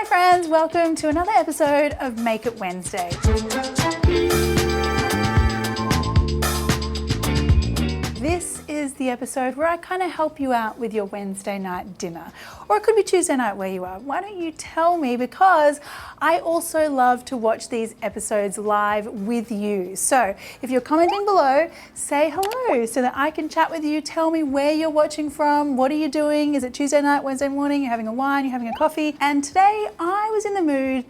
friends, welcome to another episode of Make It Wednesday. This is the episode where I kind of help you out with your Wednesday night dinner. Or it could be Tuesday night where you are. Why don't you tell me? Because I also love to watch these episodes live with you. So if you're commenting below, say hello so that I can chat with you. Tell me where you're watching from. What are you doing? Is it Tuesday night, Wednesday morning? You're having a wine, you're having a coffee. And today I was in the mood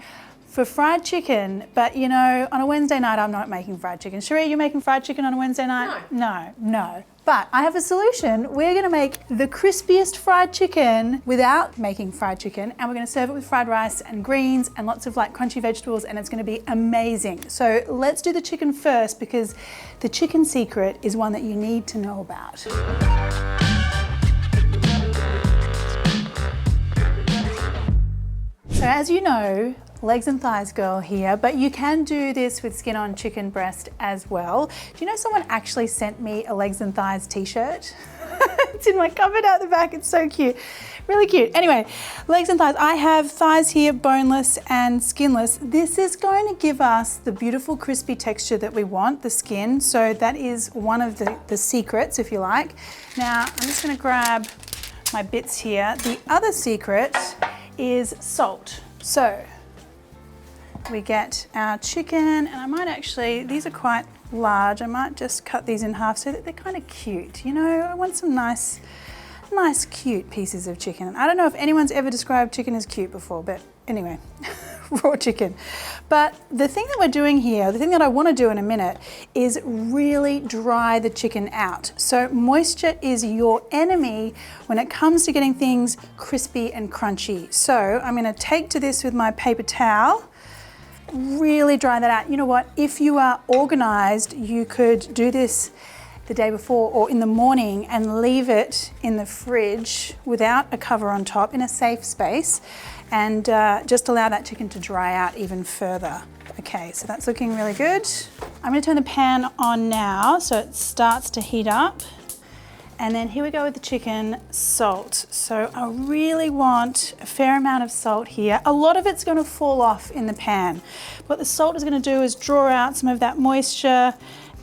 for fried chicken, but you know, on a Wednesday night, I'm not making fried chicken. Cherie, you making fried chicken on a Wednesday night? No. But I have a solution. We're gonna make the crispiest fried chicken without making fried chicken, and we're gonna serve it with fried rice and greens and lots of like crunchy vegetables, and it's gonna be amazing. So let's do the chicken first, because the chicken secret is one that you need to know about. So as you know, legs and thighs girl here, but you can do this with skin on chicken breast as well. Do you know someone actually sent me a legs and thighs t-shirt? It's in my cupboard out the back, it's so cute. Really cute. Anyway, legs and thighs. I have thighs here, boneless and skinless. This is going to give us the beautiful crispy texture that we want, the skin. So that is one of the secrets, if you like. Now, I'm just gonna grab my bits here. The other secret is salt. So we get our chicken, and I might actually, these are quite large, I might just cut these in half so that they're kind of cute. You know, I want some nice cute pieces of chicken. I don't know if anyone's ever described chicken as cute before, but anyway, raw chicken. But the thing that we're doing here, the thing that I want to do in a minute, is really dry the chicken out. So moisture is your enemy when it comes to getting things crispy and crunchy. So I'm going to take to this with my paper towel, really dry that out. You know what, if you are organized, you could do this the day before or in the morning and leave it in the fridge without a cover on top in a safe space, and just allow that chicken to dry out even further. Okay, so that's looking really good. I'm gonna turn the pan on now so it starts to heat up. And then here we go with the chicken. Salt. So I really want a fair amount of salt here. A lot of it's gonna fall off in the pan. What the salt is gonna do is draw out some of that moisture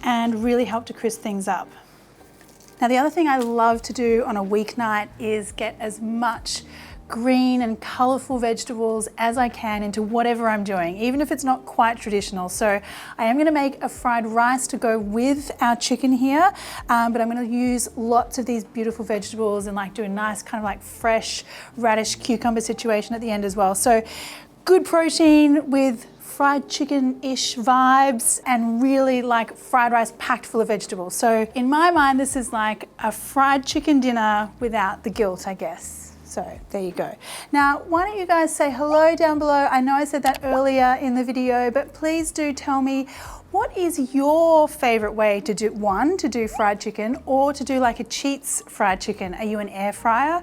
and really help to crisp things up. Now the other thing I love to do on a weeknight is get as much green and colorful vegetables as I can into whatever I'm doing, even if it's not quite traditional. So I am going to make a fried rice to go with our chicken here, but I'm going to use lots of these beautiful vegetables and like do a nice kind of like fresh radish cucumber situation at the end as well. So good protein with fried chicken-ish vibes and really like fried rice packed full of vegetables. So in my mind, this is like a fried chicken dinner without the guilt, I guess. So there you go. Now, why don't you guys say hello down below? I know I said that earlier in the video, but please do tell me, what is your favorite way to do fried chicken, or to do like a Cheats fried chicken? Are you an air fryer?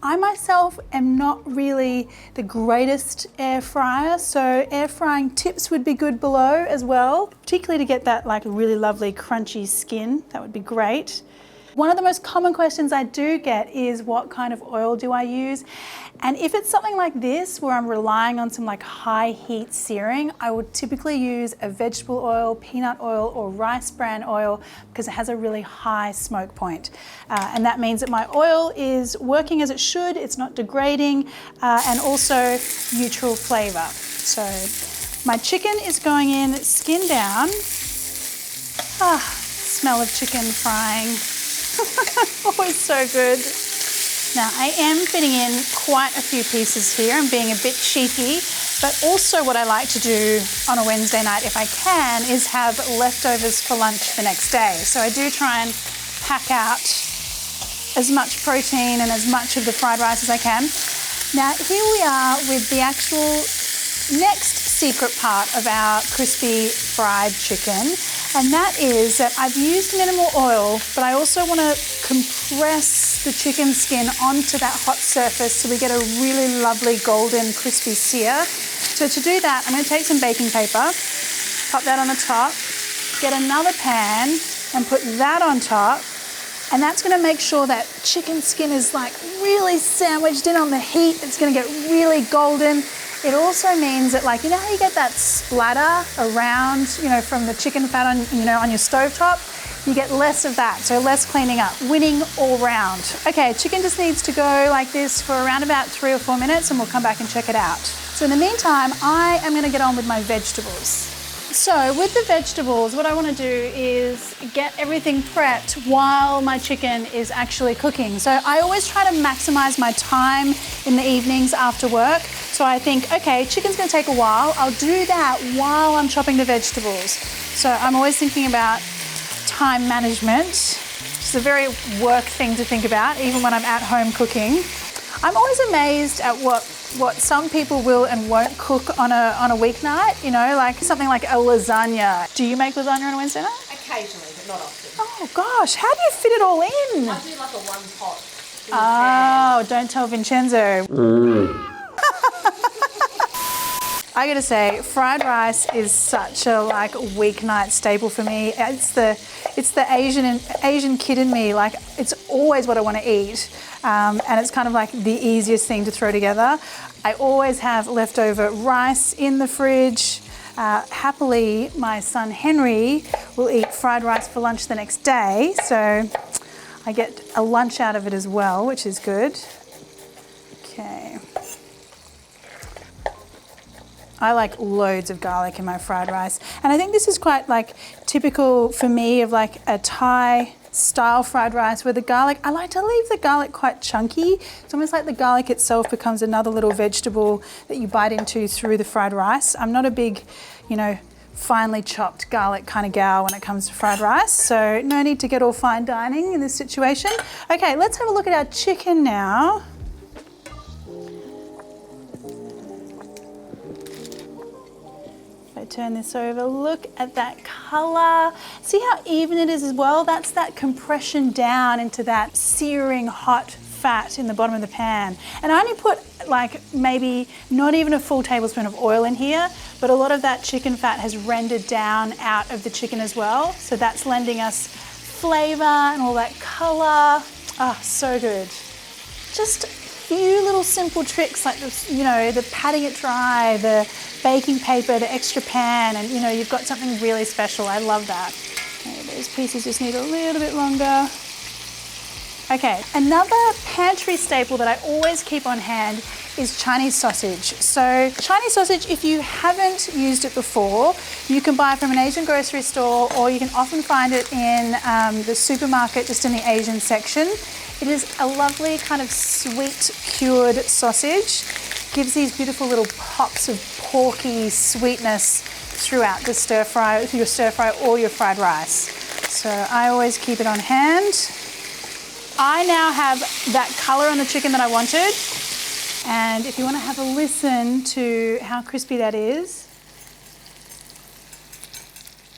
I myself am not really the greatest air fryer, so air frying tips would be good below as well, particularly to get that like really lovely crunchy skin. That would be great. One of the most common questions I do get is, what kind of oil do I use? And if it's something like this, where I'm relying on some like high heat searing, I would typically use a vegetable oil, peanut oil, or rice bran oil, because it has a really high smoke point. And that means that my oil is working as it should, it's not degrading, and also neutral flavor. So my chicken is going in skin down. Smell of chicken frying. Always so good. Now I am fitting in quite a few pieces here. I'm being a bit cheeky, but also what I like to do on a Wednesday night, if I can, is have leftovers for lunch the next day. So I do try and pack out as much protein and as much of the fried rice as I can. Now here we are with the actual next secret part of our crispy fried chicken, and that is that I've used minimal oil, but I also want to compress the chicken skin onto that hot surface so we get a really lovely golden crispy sear. So to do that, I'm going to take some baking paper, pop that on the top, get another pan and put that on top, and that's going to make sure that chicken skin is like really sandwiched in on the heat. It's going to get really golden. It also means that, like, you know how you get that splatter around, you know, from the chicken fat on, you know, on your stovetop? You get less of that, so less cleaning up. Winning all round. Okay, chicken just needs to go like this for around about 3 or 4 minutes and we'll come back and check it out. So in the meantime, I am gonna get on with my vegetables. So with the vegetables, what I want to do is get everything prepped while my chicken is actually cooking. So I always try to maximize my time in the evenings after work. So I think, okay, chicken's going to take a while. I'll do that while I'm chopping the vegetables. So I'm always thinking about time management. It's a very work thing to think about, even when I'm at home cooking. I'm always amazed at what some people will and won't cook on a weeknight, you know, like something like a lasagna. Do you make lasagna on a Wednesday night? Occasionally, but not often. Oh gosh, how do you fit it all in? I do like a one pot. Oh, don't tell Vincenzo. I gotta say, fried rice is such a like weeknight staple for me. It's the Asian kid in me. Like, it's always what I want to eat, and it's kind of like the easiest thing to throw together. I always have leftover rice in the fridge. Happily, my son Henry will eat fried rice for lunch the next day, so I get a lunch out of it as well, which is good. Okay. I like loads of garlic in my fried rice. And I think this is quite like typical for me of like a Thai style fried rice where the garlic, I like to leave the garlic quite chunky. It's almost like the garlic itself becomes another little vegetable that you bite into through the fried rice. I'm not a big, you know, finely chopped garlic kind of gal when it comes to fried rice. So no need to get all fine dining in this situation. Okay, let's have a look at our chicken now. Turn this over, look at that color. See how even it is as well? That's that compression down into that searing hot fat in the bottom of the pan. And I only put like maybe not even a full tablespoon of oil in here, but a lot of that chicken fat has rendered down out of the chicken as well. So that's lending us flavor and all that color. Ah, so good. Just a few little simple tricks like this, you know, the patting it dry, the baking paper, the extra pan, and you know, you've got something really special. I love that. Okay, those pieces just need a little bit longer. Okay, another pantry staple that I always keep on hand is Chinese sausage. So Chinese sausage, if you haven't used it before, you can buy from an Asian grocery store, or you can often find it in the supermarket, just in the Asian section. It is a lovely kind of sweet cured sausage. Gives these beautiful little pops of porky sweetness throughout the stir fry, your stir fry or your fried rice. So I always keep it on hand. I now have that color on the chicken that I wanted. And if you want to have a listen to how crispy that is.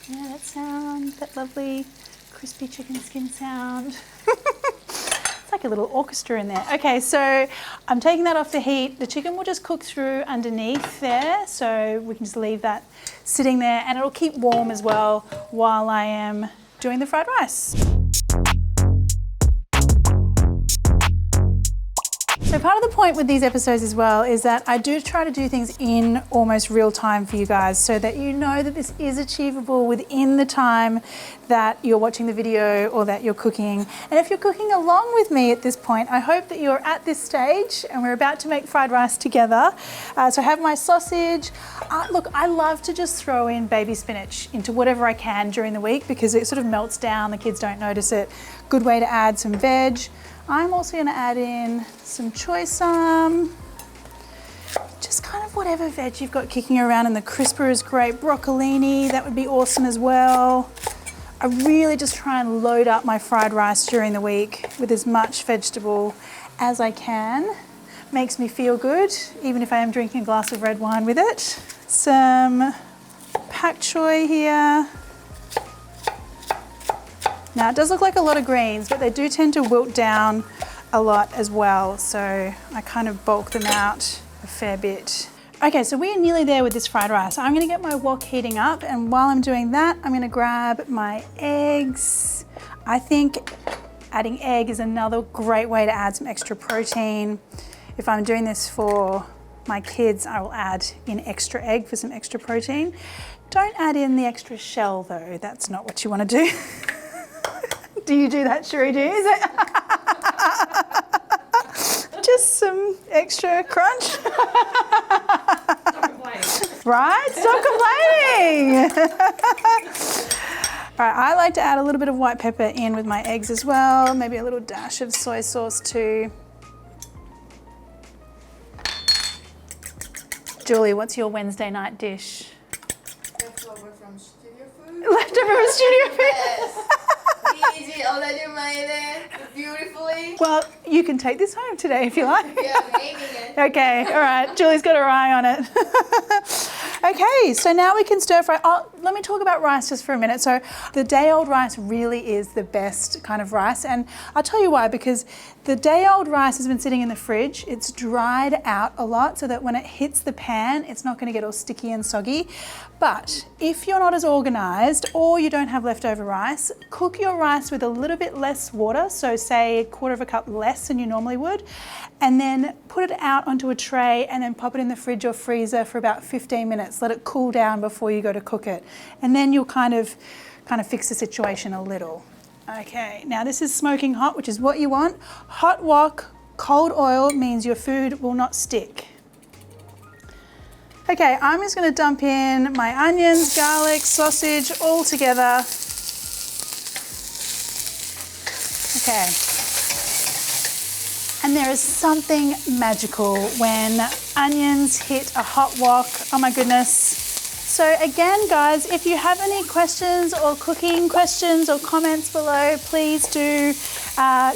Yeah, that sound, that lovely crispy chicken skin sound. It's like a little orchestra in there. Okay, so I'm taking that off the heat. The chicken will just cook through underneath there, so we can just leave that sitting there, and it'll keep warm as well while I am doing the fried rice. So part of the point with these episodes as well is that I do try to do things in almost real time for you guys, so that you know that this is achievable within the time that you're watching the video or that you're cooking. And if you're cooking along with me at this point, I hope that you're at this stage and we're about to make fried rice together. So I have my sausage. Look, I love to just throw in baby spinach into whatever I can during the week because it sort of melts down, the kids don't notice it. Good way to add some veg. I'm also going to add in some choy sum, just kind of whatever veg you've got kicking around, and the crisper is great. Broccolini, that would be awesome as well. I really just try and load up my fried rice during the week with as much vegetable as I can. Makes me feel good, even if I am drinking a glass of red wine with it. Some pak choy here. Now, it does look like a lot of greens, but they do tend to wilt down a lot as well, so I kind of bulk them out a fair bit. Okay, so we are nearly there with this fried rice. I'm gonna get my wok heating up, and while I'm doing that, I'm gonna grab my eggs. I think adding egg is another great way to add some extra protein. If I'm doing this for my kids, I will add in extra egg for some extra protein. Don't add in the extra shell though, that's not what you want to do. Do you do that, Sheree? Do you? Just some extra crunch. Stop complaining. Right? Stop complaining. All right, I like to add a little bit of white pepper in with my eggs as well. Maybe a little dash of soy sauce too. Julie, what's your Wednesday night dish? Leftover from studio food. Leftover from studio food? Yes. Easy, already made it beautifully. Well, you can take this home today if you like. Yeah, making it. Okay, all right. Julie's got her eye on it. Okay, so now we can stir fry. Oh, let me talk about rice just for a minute. So the day-old rice really is the best kind of rice, and I'll tell you why, because the day-old rice has been sitting in the fridge. It's dried out a lot so that when it hits the pan, it's not going to get all sticky and soggy. But if you're not as organised or you don't have leftover rice, cook your rice with a little bit less water, so say 1/4 cup less than you normally would, and then put it out onto a tray and then pop it in the fridge or freezer for about 15 minutes. Let it cool down before you go to cook it. And then you'll kind of fix the situation a little. Okay, now this is smoking hot, which is what you want. Hot wok, cold oil means your food will not stick. Okay, I'm just going to dump in my onions, garlic, sausage all together. Okay. And there is something magical when onions hit a hot wok. Oh my goodness. So again, guys, if you have any questions or cooking questions or comments below, please do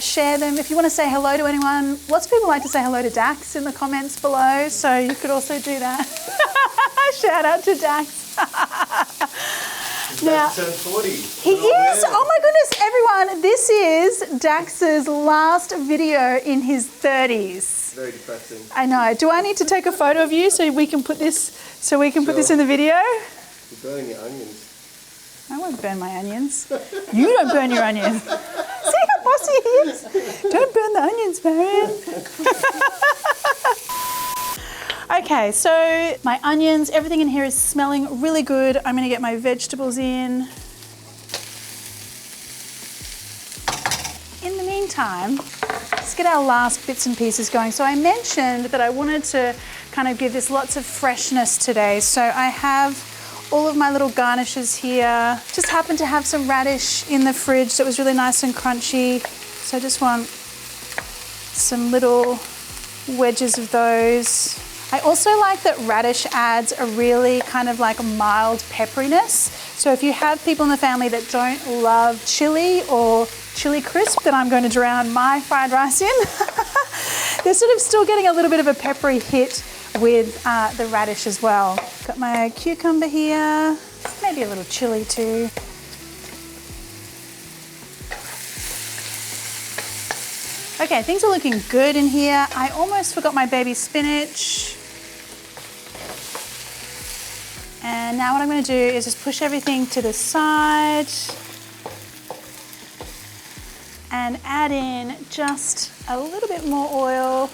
share them. If you want to say hello to anyone, lots of people like to say hello to Dax in the comments below, so you could also do that. Shout out to Dax. Now, Turned 40. he is, oh my goodness, everyone, this is Dax's last video in his 30s. Very depressing. I know. Do I need to take a photo of you so we can put this in the video? You're burning your onions. I won't burn my onions. You don't burn your onions. See how bossy he is? Don't burn the onions, Marion. Okay, so my onions, everything in here is smelling really good. I'm going to get my vegetables in. In the meantime, let's get our last bits and pieces going. So I mentioned that I wanted to kind of give this lots of freshness today. So I have all of my little garnishes here. Just happened to have some radish in the fridge that was really nice and crunchy. So I just want some little wedges of those. I also like that radish adds a really kind of like mild pepperiness. So if you have people in the family that don't love chili or chili crisp that I'm going to drown my fried rice in, they're sort of still getting a little bit of a peppery hit with the radish as well. Got my cucumber here, maybe a little chili too. Okay, things are looking good in here. I almost forgot my baby spinach. And now what I'm going to do is just push everything to the side and add in just a little bit more oil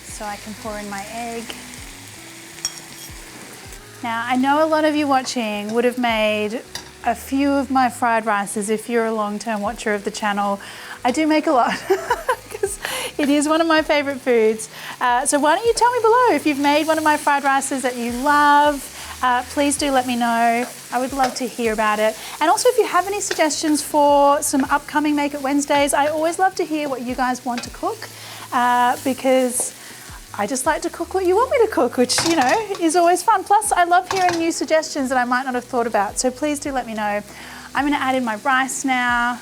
so I can pour in my egg. Now, I know a lot of you watching would have made a few of my fried rices if you're a long-term watcher of the channel. I do make a lot because it is one of my favorite foods. So why don't you tell me below if you've made one of my fried rices that you love. Please do let me know. I would love to hear about it. And also if you have any suggestions for some upcoming Make It Wednesdays, I always love to hear what you guys want to cook because I just like to cook what you want me to cook, which, you know, is always fun. Plus, I love hearing new suggestions that I might not have thought about. So please do let me know. I'm going to add in my rice now.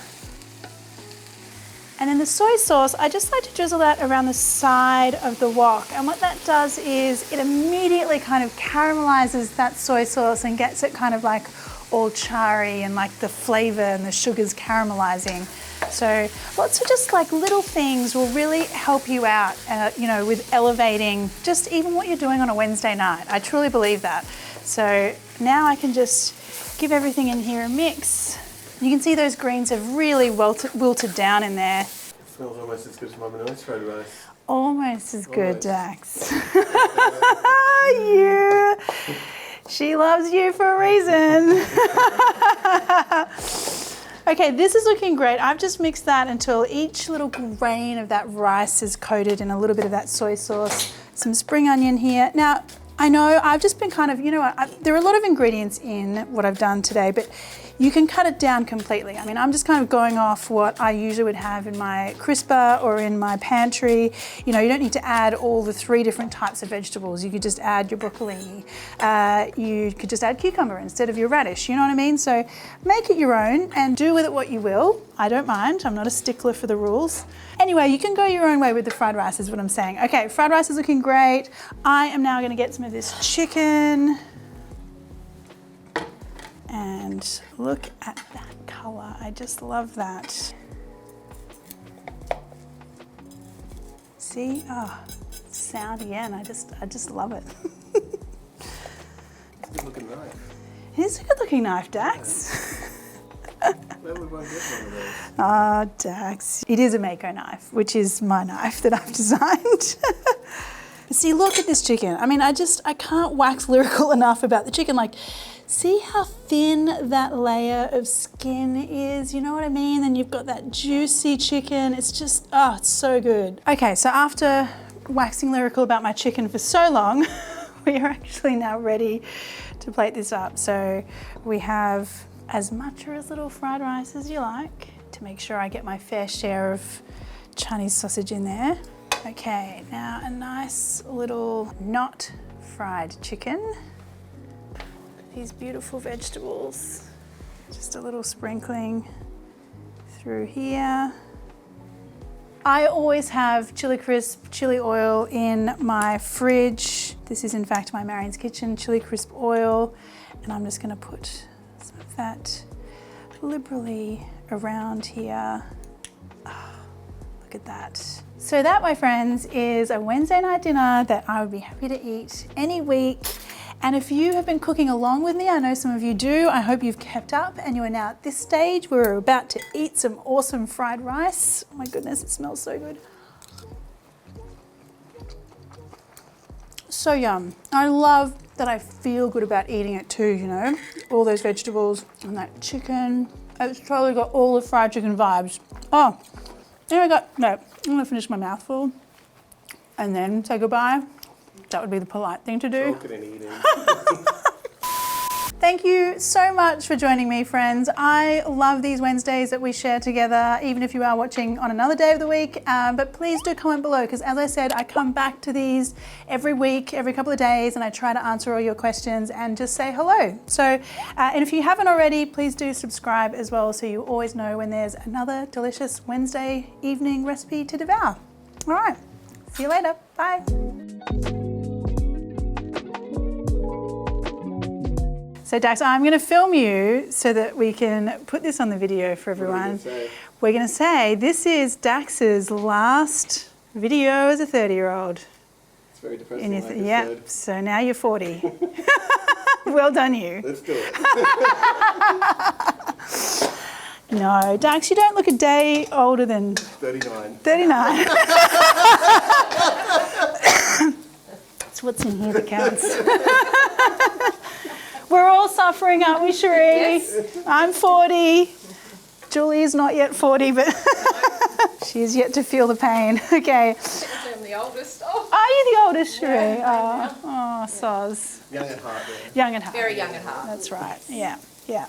And then the soy sauce, I just like to drizzle that around the side of the wok. And what that does is it immediately kind of caramelizes that soy sauce and gets it kind of like all charry and like the flavor and the sugars caramelizing. So lots of just like little things will really help you out, you know, with elevating just even what you're doing on a Wednesday night. I truly believe that. So now I can just give everything in here a mix. You can see those greens have really wilted down in there. It smells almost as good as Mum and I's fried rice. almost as good, Almost. Dax. You. She loves you for a reason. Okay, this is looking great. I've just mixed that until each little grain of that rice is coated in a little bit of that soy sauce. Some spring onion here. Now, I know I've just been kind of, you know what, there are a lot of ingredients in what I've done today, but you can cut it down completely. I mean, I'm just kind of going off what I usually would have in my crisper or in my pantry. You know, you don't need to add all the 3 different types of vegetables. You could just add your broccoli. You could just add cucumber instead of your radish, you know what I mean? So make it your own and do with it what you will. I don't mind, I'm not a stickler for the rules. Anyway, you can go your own way with the fried rice is what I'm saying. Okay, fried rice is looking great. I am now gonna get some of this chicken. And look at that color. I just love that. See? Oh, sound again. I just love it. It's a good looking knife. It is a good looking knife, Dax. Where would one get one of those? Ah, Dax. It is a Mako knife, which is my knife that I've designed. See, look at this chicken. I mean, I can't wax lyrical enough about the chicken. Like, see how thin that layer of skin is? You know what I mean? Then you've got that juicy chicken. It's just, oh, it's so good. Okay, so after waxing lyrical about my chicken for so long, we are actually now ready to plate this up. So we have as much or as little fried rice as you like to make sure I get my fair share of Chinese sausage in there. Okay, now a nice little not fried chicken. These beautiful vegetables. Just a little sprinkling through here. I always have chili crisp, chili oil in my fridge. This is in fact my Marion's Kitchen chili crisp oil. And I'm just gonna put some of that liberally around here. Oh, look at that. So that, my friends, is a Wednesday night dinner that I would be happy to eat any week. And if you have been cooking along with me, I know some of you do, I hope you've kept up and you are now at this stage where we're about to eat some awesome fried rice. Oh my goodness, it smells so good. So yum. I love that I feel good about eating it too, you know, all those vegetables and that chicken. It's totally got all the fried chicken vibes. Oh, anyway, no, I'm gonna finish my mouthful and then say goodbye. That would be the polite thing to do. Talking and eating. Thank you so much for joining me, friends. I love these Wednesdays that we share together, even if you are watching on another day of the week. But please do comment below, because as I said, I come back to these every week, every couple of days, and I try to answer all your questions and just say hello. So, and if you haven't already, please do subscribe as well, so you always know when there's another delicious Wednesday evening recipe to devour. All right, see you later. Bye. So Dax, I'm going to film you so that we can put this on the video for everyone. We're going to say this is Dax's last video as a 30-year-old. It's very depressing. Yep, so now you're 40. Well done you. Let's do it. No, Dax, you don't look a day older than 39. 39. That's what's in here that counts. We're all suffering, aren't we, Cherie? Yes. I'm 40. Julie's not yet 40, but she's yet to feel the pain. Okay. I'm the oldest. Oh. Are you the oldest, Cherie? Yeah, oh, soz. Young at heart, yeah. Young at heart. Very young at heart. That's right. Yeah, yeah.